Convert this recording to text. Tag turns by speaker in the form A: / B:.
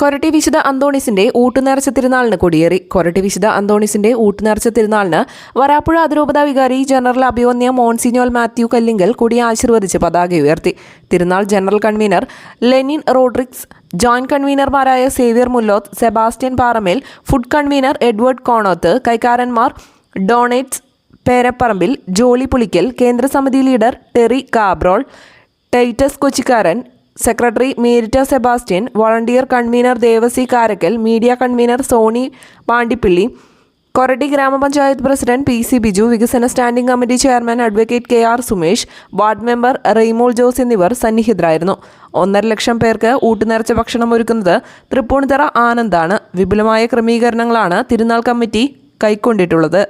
A: കൊരട്ടി വിശുദ്ധ അന്തോണീസിന്റെ ഊട്ടുനേർച്ച തിരുനാളിന് കൊടിയേറി. കൊരട്ടി വിശുദ്ധ അന്തോണീസിന്റെ ഊട്ടുനേർച്ച തിരുനാളിന് വരാപ്പുഴ അതിരൂപത വികാരി ജനറൽ അഭിവന്യ മോൺസിഞ്ഞോൽ മാത്യു കല്ലിങ്കൽ കൊടി ആശീർവദിച്ച് പതാക ഉയർത്തി. തിരുനാൾ general convener Lenin Rodrigues, joint കൺവീനർമാരായ Xavier Mulloth, Sebastian Paramel, food convener Edward Konoth, കൈക്കാരന്മാർ ഡോണേറ്റ്സ് പേരപ്പറമ്പിൽ, ജോളി പുളിക്കൽ, കേന്ദ്രസമിതി leader Terry Cabral, Titus Kochikkaran, secretary Marita Sebastian, volunteer convener Devassy Karakkal, media convener Sony Pandippilly, Koratty ഗ്രാമപഞ്ചായത്ത് പ്രസിഡന്റ് പി സി ബിജു, വികസന standing committee chairman advocate K R Sumesh, ward member Reymol Jose എന്നിവർ സന്നിഹിതരായിരുന്നു. 1.5 ലക്ഷം പേർക്ക് ഊട്ടുനേർച്ച ഭക്ഷണം ഒരുക്കുന്നത് തൃപ്പൂണിത്തുറ ആനന്ദാണ്. വിപുലമായ ക്രമീകരണങ്ങളാണ് തിരുനാൾ കമ്മിറ്റി കൈക്കൊണ്ടിട്ടുള്ളത്.